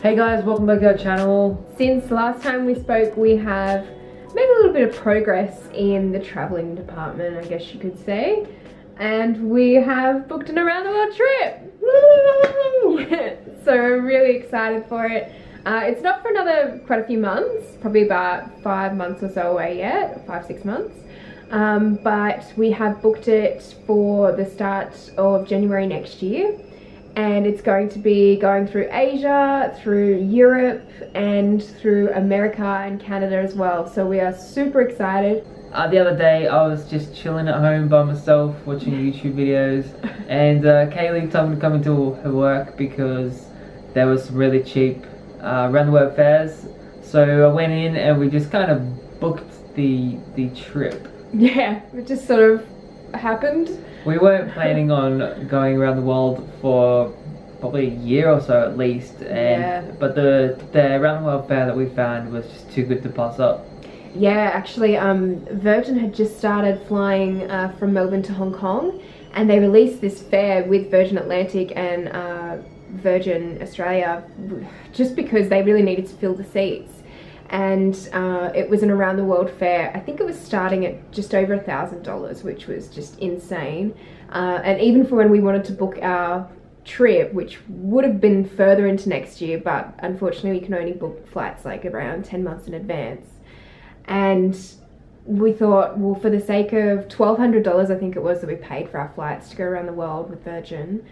Hey guys, welcome back to our channel. Since last time we spoke, we have made a little bit of progress in the traveling department, I guess you could say. And we have booked an around the world trip. Woo! So we're really excited for it. It's not for another quite a few months, probably about 5 months or so away yet, 5-6 months. But we have booked it for the start of January next year. And it's going to be going through Asia, through Europe, and through America and Canada as well. So we are super excited. The other day I was just chilling at home by myself watching YouTube videos, and Kaylee told me to come into her work because there was some really cheap around the world fares. So I went in and we just kind of booked the trip. Yeah, it just sort of happened. We weren't planning on going around the world for probably a year or so at least, and but the around the world fare that we found was just too good to pass up. Yeah, actually, Virgin had just started flying from Melbourne to Hong Kong, and they released this fare with Virgin Atlantic and Virgin Australia just because they really needed to fill the seats. And it was an around the world fare. I think it was starting at just over $1,000, which was just insane. And even for when we wanted to book our trip, which would have been further into next year, but unfortunately we can only book flights like around 10 months in advance. And we thought, well, for the sake of $1,200, I think it was, that we paid for our flights to go around the world with Virgin,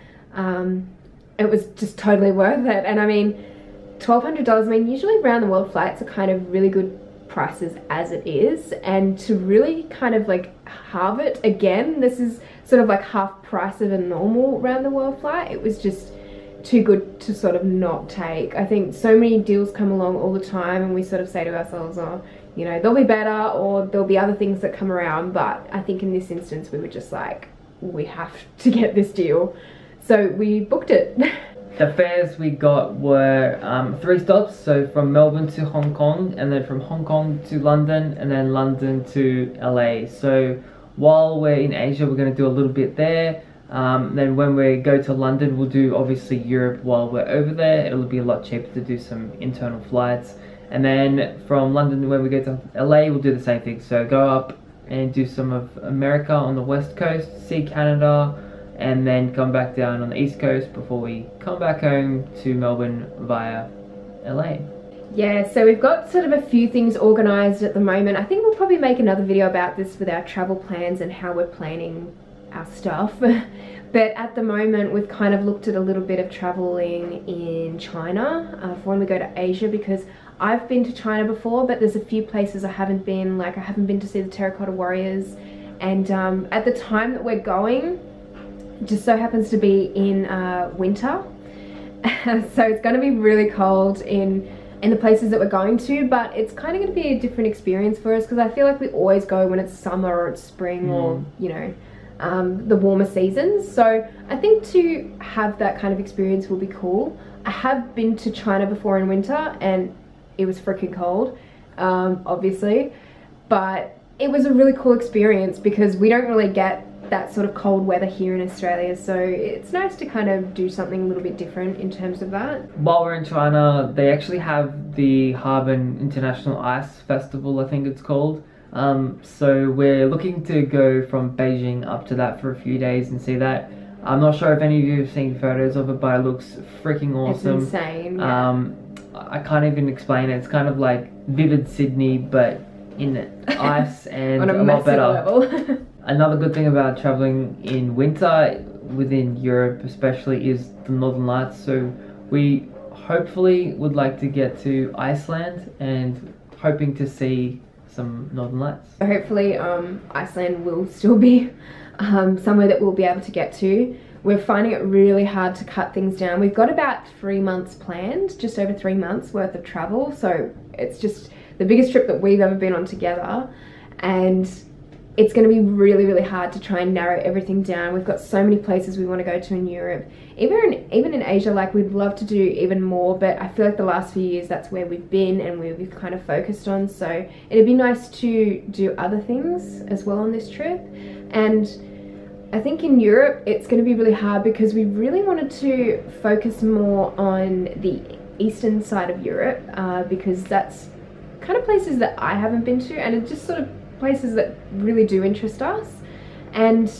it was just totally worth it. And I mean, $1,200, I mean, usually around the world flights are kind of really good prices as it is, and to really kind of like halve it again, this is sort of like half price of a normal around the world flight. It was just too good to sort of not take. I think so many deals come along all the time and we sort of say to ourselves, oh, you know, they'll be better or there'll be other things that come around, but I think in this instance we were just like, we have to get this deal. So we booked it. The fares we got were 3 stops, so from Melbourne to Hong Kong, and then from Hong Kong to London, and then London to LA. So while we're in Asia, we're going to do a little bit there. Then when we go to London, we'll do obviously Europe while we're over there. It'll be a lot cheaper to do some internal flights. And then from London, when we go to LA, we'll do the same thing. So go up and do some of America on the west coast, see Canada, and then come back down on the east coast before we come back home to Melbourne via LA. Yeah, so we've got sort of a few things organised at the moment. I think we'll probably make another video about this with our travel plans and how we're planning our stuff. But at the moment we've kind of looked at a little bit of travelling in China for when we go to Asia, because I've been to China before, but there's a few places I haven't been. Like I haven't been to see the Terracotta Warriors, and at the time that we're going, just so happens to be in winter. So it's going to be really cold in the places that we're going to, but it's kind of going to be a different experience for us, because I feel like we always go when it's summer or it's spring or, you know, the warmer seasons. So I think to have that kind of experience will be cool. I have been to China before in winter and it was freaking cold, obviously, but it was a really cool experience because we don't really get that sort of cold weather here in Australia, so it's nice to kind of do something a little bit different in terms of that. While we're in China, they actually have the Harbin International Ice Festival, I think it's called. So we're looking to go from Beijing up to that for a few days and see that. I'm not sure if any of you have seen photos of it, but it looks freaking awesome. It's insane. Yeah. I can't even explain it. It's kind of like Vivid Sydney, but in ice and on a lot better. level. Another good thing about traveling in winter within Europe especially is the Northern Lights. So we hopefully would like to get to Iceland and hoping to see some Northern Lights. Hopefully Iceland will still be somewhere that we'll be able to get to. We're finding it really hard to cut things down. We've got about 3 months planned, just over 3 months worth of travel. So it's just the biggest trip that we've ever been on together. And it's going to be really, really hard to try and narrow everything down. We've got so many places we want to go to in Europe. Even in Asia, like we'd love to do even more, but I feel like the last few years that's where we've been and where we've kind of focused on. So it'd be nice to do other things as well on this trip. And I think in Europe it's going to be really hard because we really wanted to focus more on the eastern side of Europe, because that's kind of places that I haven't been to, and it's just sort of places that really do interest us. And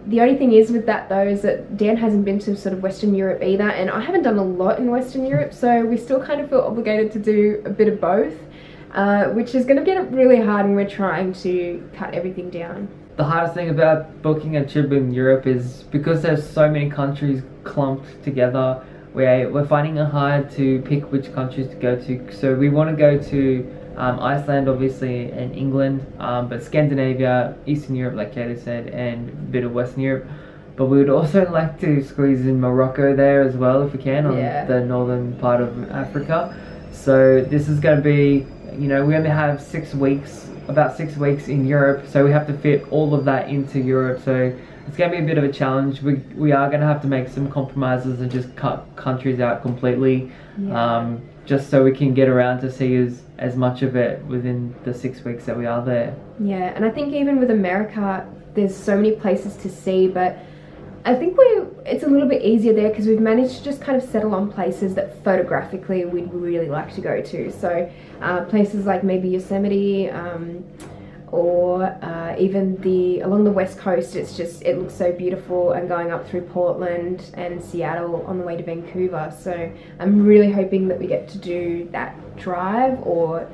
the only thing is with that though is that Dan hasn't been to sort of Western Europe either, and I haven't done a lot in Western Europe, so we still kind of feel obligated to do a bit of both, which is going to get really hard when we're trying to cut everything down. The hardest thing about booking a trip in Europe is because there's so many countries clumped together, we're finding it hard to pick which countries to go to. So we want to go to Iceland, obviously, and England, but Scandinavia, Eastern Europe, like Katie said, and a bit of Western Europe. But we would also like to squeeze in Morocco there as well, if we can, on the northern part of Africa. So this is going to be, you know, we only have 6 weeks, about 6 weeks in Europe, so we have to fit all of that into Europe. So it's going to be a bit of a challenge. We are going to have to make some compromises and just cut countries out completely, just so we can get around to see as much of it within the 6 weeks that we are there. Yeah, and I think even with America, there's so many places to see, but I think it's a little bit easier there because we've managed to just kind of settle on places that photographically we'd really like to go to. So places like maybe Yosemite, or even along the west coast. It looks so beautiful, and going up through Portland and Seattle on the way to Vancouver. So I'm really hoping that we get to do that drive, or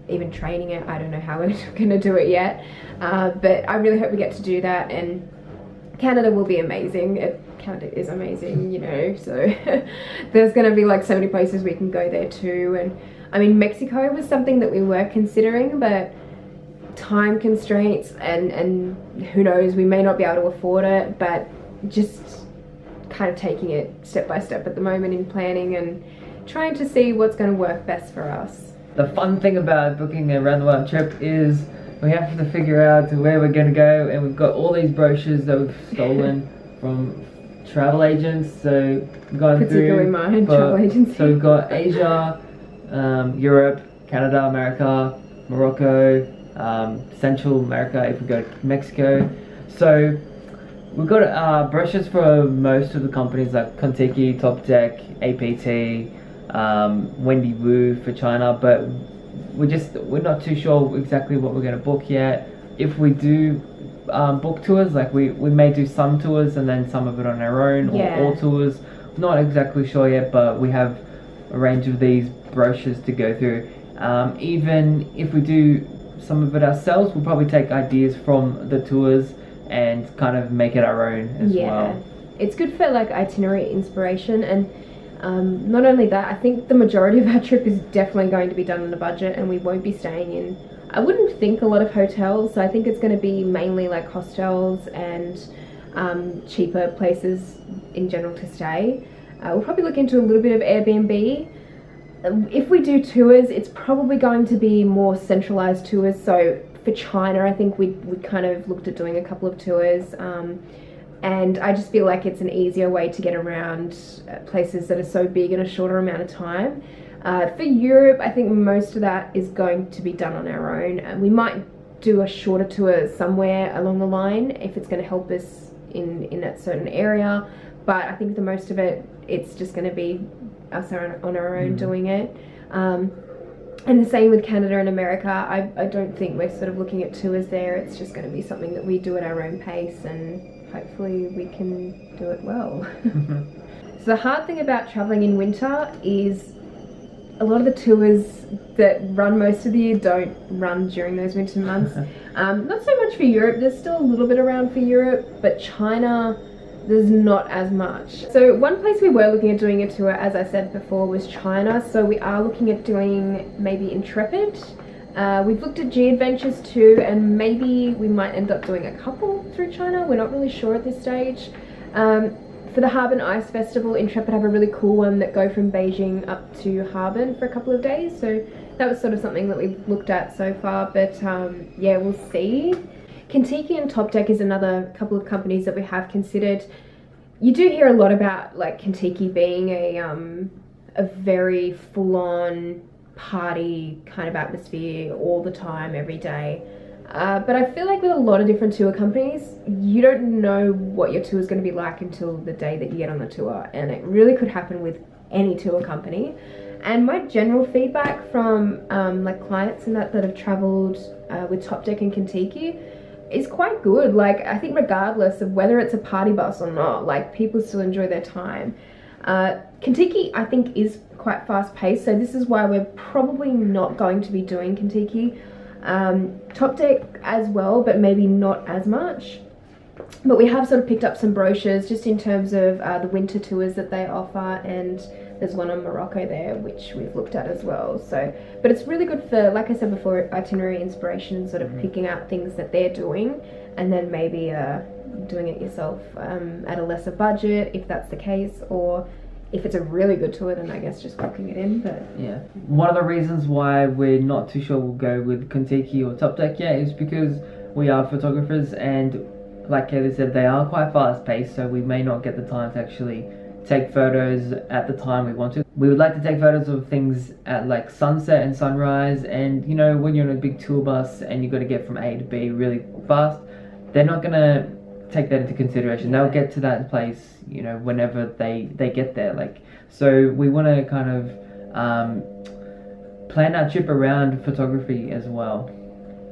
even training it. I don't know how we're going to do it yet, but I really hope we get to do that. And Canada will be amazing. Canada is amazing, you know, so there's going to be like so many places we can go there too. And I mean, Mexico was something that we were considering, but time constraints and who knows, we may not be able to afford it, but just kind of taking it step by step at the moment in planning and trying to see what's going to work best for us. The fun thing about booking a round the world trip is we have to figure out where we're going to go, and we've got all these brochures that we've stolen from travel agents, so we've gone particularly mine, travel agency. So we've got Asia, Europe, Canada, America, Morocco, Central America if we go to Mexico. So we've got brochures for most of the companies like Contiki, Top Deck, APT, Wendy Wu for China, but we're not too sure exactly what we're going to book yet. If we do book tours, like we may do some tours and then some of it on our own, or all tours. Not exactly sure yet, but we have a range of these brochures to go through. Even if we do some of it ourselves, we'll probably take ideas from the tours and kind of make it our own as well. It's good for like itinerary inspiration, and not only that, I think the majority of our trip is definitely going to be done on a budget, and we won't be staying in, I wouldn't think, a lot of hotels. So I think it's going to be mainly like hostels and cheaper places in general to stay. We'll probably look into a little bit of Airbnb. If we do tours, it's probably going to be more centralized tours. So for China, I think we kind of looked at doing a couple of tours, and I just feel like it's an easier way to get around places that are so big in a shorter amount of time. For Europe, I think most of that is going to be done on our own, and we might do a shorter tour somewhere along the line if it's going to help us in that certain area. But I think the most of it, it's just going to be us on our own doing it. And the same with Canada and America. I don't think we're sort of looking at tours there. It's just going to be something that we do at our own pace, and hopefully we can do it well. So the hard thing about traveling in winter is a lot of the tours that run most of the year don't run during those winter months. Not so much for Europe. There's still a little bit around for Europe, but China, there's not as much. So one place we were looking at doing a tour, as I said before, was China. So we are looking at doing maybe Intrepid. We've looked at G-Adventures too, and maybe we might end up doing a couple through China. We're not really sure at this stage. For the Harbin Ice Festival, Intrepid have a really cool one that go from Beijing up to Harbin for a couple of days. So that was sort of something that we've looked at so far, but yeah, we'll see. Contiki and Top Deck is another couple of companies that we have considered. You do hear a lot about like Contiki being a very full-on party kind of atmosphere all the time, every day. But I feel like with a lot of different tour companies, you don't know what your tour is going to be like until the day that you get on the tour, and it really could happen with any tour company. And my general feedback from like clients and that have traveled with Topdeck and Contiki is quite good. Like, I think regardless of whether it's a party bus or not, like, people still enjoy their time. Contiki, I think, is quite fast paced, so this is why we're probably not going to be doing Contiki. Topdeck as well, but maybe not as much. But we have sort of picked up some brochures just in terms of the winter tours that they offer, and there's one on Morocco there which we've looked at as well. So, but it's really good for, like I said before, itinerary inspiration and sort of picking out things that they're doing, and then maybe doing it yourself at a lesser budget if that's the case, or if it's a really good tour, then I guess just booking it in. But yeah, one of the reasons why we're not too sure we'll go with Contiki or Topdeck yet is because we are photographers, and like Kaylee said, they are quite fast paced, so we may not get the time to actually take photos at the time we want to. We would like to take photos of things at like sunset and sunrise, and you know, when you're on a big tour bus and you've got to get from A to B really fast, they're not gonna take that into consideration. They'll get to that place, you know, whenever they get there. Like, so we want to kind of plan our trip around photography as well.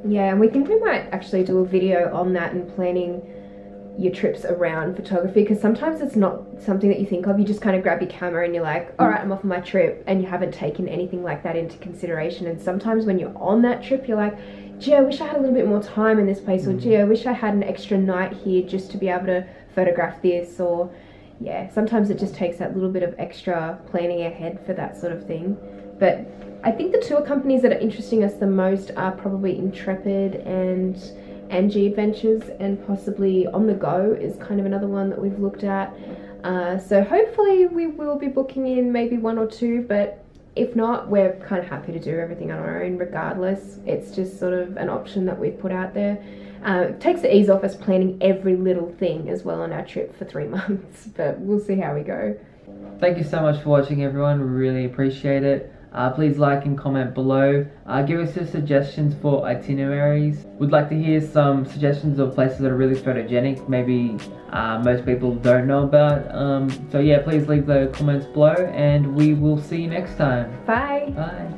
Yeah, and we think we might actually do a video on that and planning your trips around photography, because sometimes it's not something that you think of. You just kind of grab your camera and you're like, all right, I'm off on my trip, and you haven't taken anything like that into consideration. And sometimes when you're on that trip, you're like, gee, I wish I had a little bit more time in this place, or gee, I wish I had an extra night here just to be able to photograph this. Or yeah, sometimes it just takes that little bit of extra planning ahead for that sort of thing. But I think the tour companies that are interesting us the most are probably Intrepid and NG Adventures, and possibly On The Go is kind of another one that we've looked at. So hopefully we will be booking in maybe one or two, but if not, we're kind of happy to do everything on our own regardless. It's just sort of an option that we've put out there. It takes the ease off us planning every little thing as well on our trip for 3 months, but we'll see how we go. Thank you so much for watching, everyone. We really appreciate it. Please like and comment below. Give us your suggestions for itineraries. We'd like to hear some suggestions of places that are really photogenic, maybe most people don't know about. So yeah, please leave the comments below, and we will see you next time. Bye. Bye.